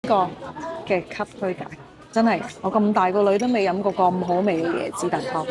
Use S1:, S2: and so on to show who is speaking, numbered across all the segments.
S1: 個嘅級推介，真係我咁大個女都未飲過咁好味嘅椰子燉湯。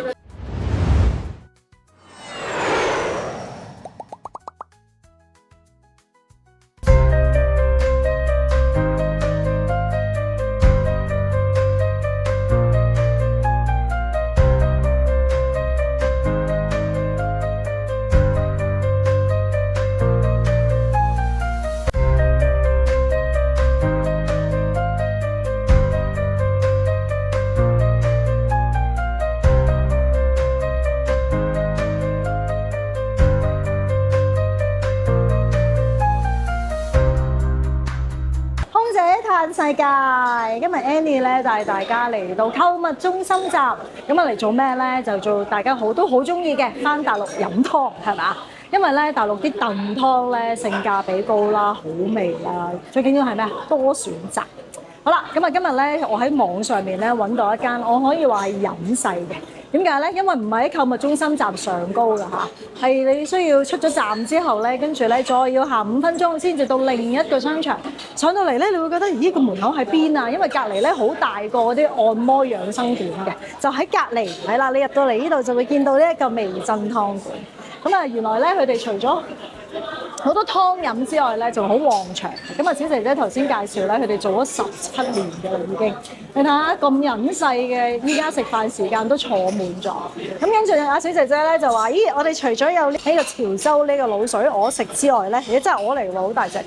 S1: 世界，今日 Annie 咧帶大家嚟到購物中心站，咁啊嚟做咩咧？就做大家都好中意嘅，返大陸飲湯係咪？因為咧大陸啲燉湯咧性價比高啦，好味啦，最緊要係咩啊？多選擇。好啦，咁啊今日咧我喺網上面咧揾到一間我可以話係隱世嘅。點解咧？因為唔係喺購物中心站上高㗎嚇，係你需要出咗站之後咧，跟住咧再要行5分鐘先至到另一個商場。上到嚟咧，你會覺得咦個門口喺邊啊？因為隔離咧好大個嗰啲按摩養生館嘅，就喺隔離係啦。你入到嚟呢度就會見到呢一個味珍湯館。咁啊，原來咧佢哋除咗好多湯飲之外咧，仲好旺場。咁啊，小姐姐頭先介紹咧，佢哋做咗17年嘅啦已經。你睇下咁隱世嘅，依家食飯時間都坐滿咗。咁跟住阿小姐姐咧就話：咦，我哋除咗有呢個潮州呢個滷水鵝食之外咧，咦真係鵝嚟喎，好大隻。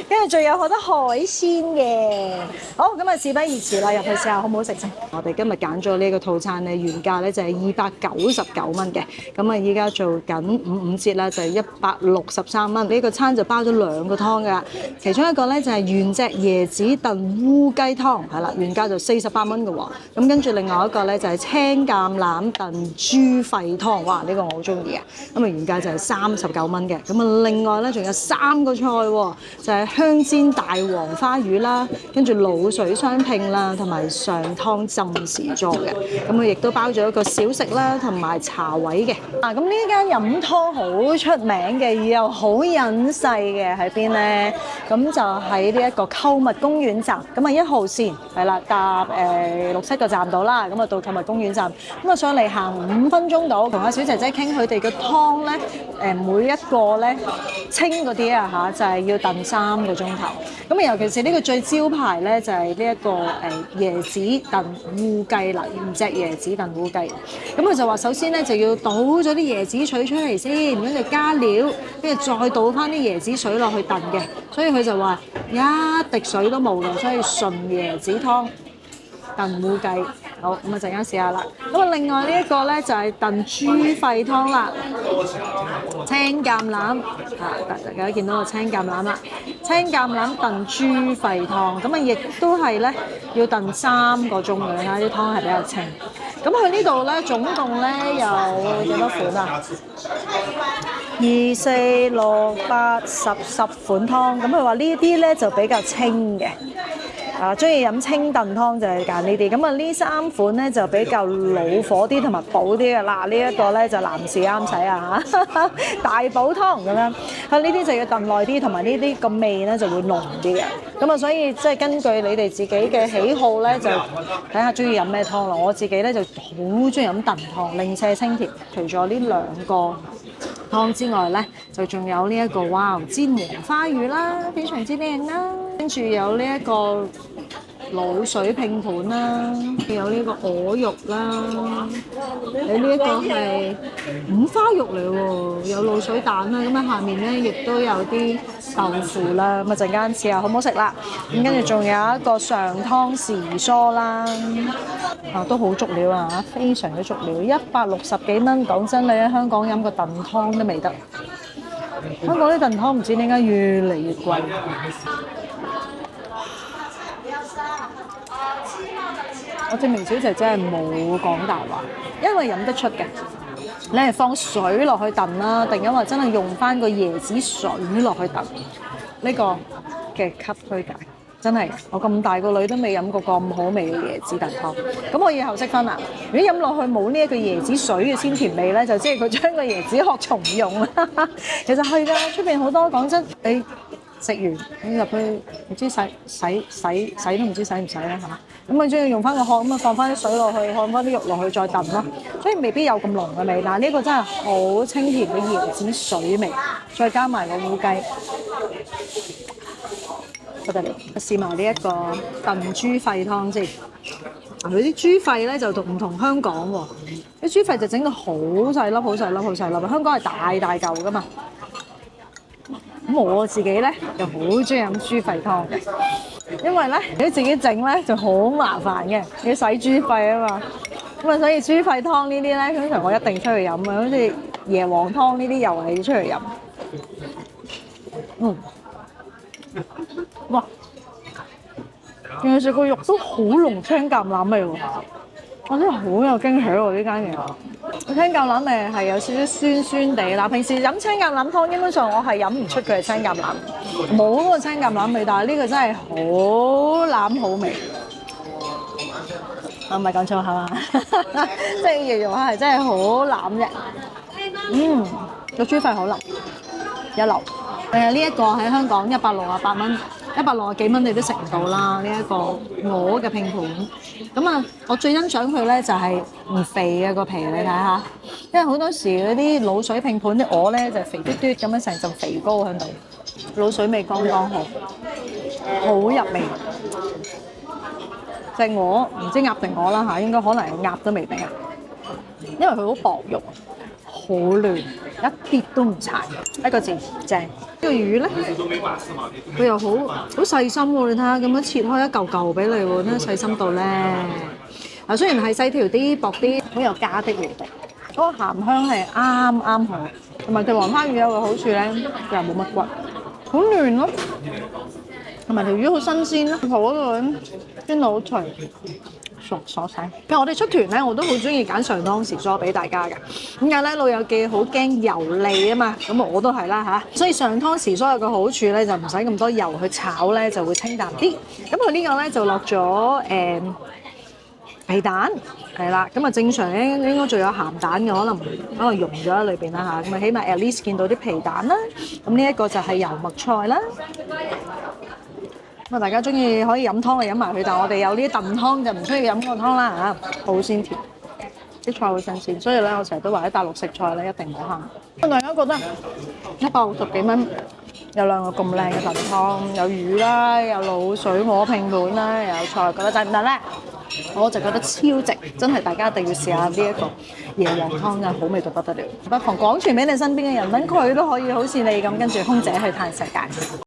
S1: 跟住仲有好多海鮮嘅。好，咁啊事不宜遲啦，入去試下好唔好食先。我哋今日揀咗呢個套餐咧，原價咧就係299蚊嘅，咁啊依家做緊55折啦，就係163蚊。呢個餐就包咗2個湯㗎，其中一個咧就係原隻椰子燉烏雞湯，係啦，原價就48蚊嘅喎。咁跟住另外一個咧就係青橄欖燉豬肺湯，哇！呢個我好中意嘅，咁啊原價就係39蚊嘅。咁啊另外咧仲有3個菜喎，就係香煎大黃花魚啦，跟住滷水雙拼啦，同埋上湯浸時裝嘅。咁佢亦都包咗一個小食啦，同埋茶位嘅。咁呢間飲湯好出名嘅，又好隱世嘅喺邊咧？咁就喺呢一個購物公園站。咁啊1號線係啦，搭6、7個站到啦。咁啊到購物公園站，咁啊上嚟行5分鐘到，同阿小姐姐傾佢哋嘅湯咧，每一個咧清嗰啲啊嚇，就係要燉3個鐘頭。咁啊尤其是呢個最招牌咧，就係呢一個椰子燉烏雞啦，原隻椰子燉烏雞。咁佢就話首先咧就要倒咗啲椰子水出嚟先，跟住加料，跟住再倒翻啲椰子水落去燉嘅。所以佢就話一滴水都冇嘅，所以純椰子湯燉烏雞。好，咁啊陣間試下啦。咁啊另外呢一個咧就係燉豬肺湯啦，青橄欖啊，大家見到個青橄欖啦，青橄欖燉豬肺湯，咁啊亦都係咧要燉3個鐘嘅，睇啲湯係比較清。咁佢呢度咧總共咧有幾多款啊？2、4、6、8、10款湯。咁佢話呢啲咧就比較清嘅。中意飲清燉湯就係揀呢啲，咁啊呢3款咧就比較老火啲同埋補啲嘅。嗱呢一個咧就男士啱使啊嚇，大補湯咁樣。佢呢啲就要燉耐啲，同埋呢啲個味咧就會濃啲嘅。咁啊所以即係根據你哋自己嘅喜好咧，就睇下中意飲咩湯咯。我自己咧就好中意飲燉湯，零舍清甜。除咗呢2個湯之外咧，就仲有呢一個哇煎黃花魚啦，非常之靚啦。跟住有呢一個滷水拼盤啦，有呢個鵝肉啦，有呢一個係五花肉嚟喎，有滷水蛋啦。咁啊下面咧亦都有啲豆腐啦。咁啊陣間試下好唔好食啦。咁跟住仲有一個上湯時蔬啦，都好足料啊，非常之足料，160幾蚊。講真，你喺香港飲個燉湯都未得。香港啲燉湯唔知點解越嚟越貴。我證明小姐真係冇講大話，因為飲得出嘅。你係放水落去燉啦，定因為真係用翻個椰子水落去燉？呢個嘅級推介真係，我咁大個女都未飲過咁好味嘅椰子燉湯。咁我以後識分啦。如果飲落去冇呢一個椰子水嘅鮮甜味咧，就即係佢將個椰子殼重用啦。其實係㗎，出邊好多講真，你食完咁入去唔知洗都唔知洗唔洗啦嚇。咁啊，中意用翻個殼咁啊，放翻啲水落去，放翻啲肉落去再燉咯，所以未必有咁濃嘅味。但係呢個真係好清甜嘅椰子水味，再加埋個烏雞，不得了！試埋呢一個燉豬肺湯先。佢啲豬肺咧就唔同香港喎，啲豬肺就整到好細粒、好細粒、好細粒。香港係大大嚿噶嘛。咁我自己咧就好中意飲豬肺湯嘅，因為咧你自己整咧就好麻煩嘅，要洗豬肺啊嘛。咁啊，所以豬肺湯呢啲咧，通常我一定出去飲啊，好似椰皇湯呢啲又係要出去飲。哇！原來食個肉都好濃青橄欖味喎，我真係好有驚喜喎呢間嘢。青橄欖味係有少少酸酸地嗱，平時飲青橄欖湯基本上我係飲唔出佢係青橄欖，冇嗰個青橄欖味，但係呢個真係好欖好味。我唔係講錯係嘛？即係形容下係真係好欖啫。個豬肺好腍，一流。呢一個喺香港168蚊。160幾蚊你都食唔到啦！呢一個鵝嘅拼盤，咁啊，我最欣賞佢咧就係唔肥嘅個皮，你睇下，因為好多時嗰啲滷水拼盤啲鵝咧就肥嘟嘟咁樣成陣肥膏喺度，滷水味剛剛好，好入味。隻鵝唔知鴨定鵝啦嚇，應該可能係鴨都未定啊，因為佢好薄肉。好嫩，一啲都唔柴，一個字正。呢個魚咧，佢又好細心喎，你睇下咁樣切開一嚿嚿俾你喎，真係細心到咧。嗱，雖然係細條啲、薄啲，好有家的味道。嗰個鹹香係啱啱好，同埋條黃花魚有個好處咧，佢又冇乜骨，好嫩咯。同埋條魚好新鮮咯，頭嗰度煎到好脆。熟所洗。其實我哋出團咧，我都好中意揀上湯時蔬俾大家嘅。點解咧？老友記好驚油膩啊嘛，咁我都係啦嚇。所以上湯時蔬有個好處咧，就唔使咁多油去炒咧，就會清淡啲。咁佢呢個咧就落咗皮蛋，係啦。咁啊正常咧應該仲有鹹蛋嘅，可能溶咗喺裏邊啦嚇。咁啊起碼 at least 見到啲皮蛋啦。咁呢一個就係油麥菜啦。咁啊，大家中意可以飲湯就飲埋佢，但係我哋有呢啲燉湯就唔需要飲個湯啦嚇，好鮮甜，啲菜好新鮮，所以咧我成日都話喺大陸食菜咧一定唔好慳。大家覺得160幾蚊有兩個咁靚嘅燉湯，有魚啦，有滷水鵝拼盤啦，又有菜，覺得值唔值咧？我就覺得超值，真係大家一定要試下呢一個椰皇湯，真係好味到不得了。不妨廣傳俾你身邊嘅人，等佢都可以好似你咁跟住空姐去嘆世界。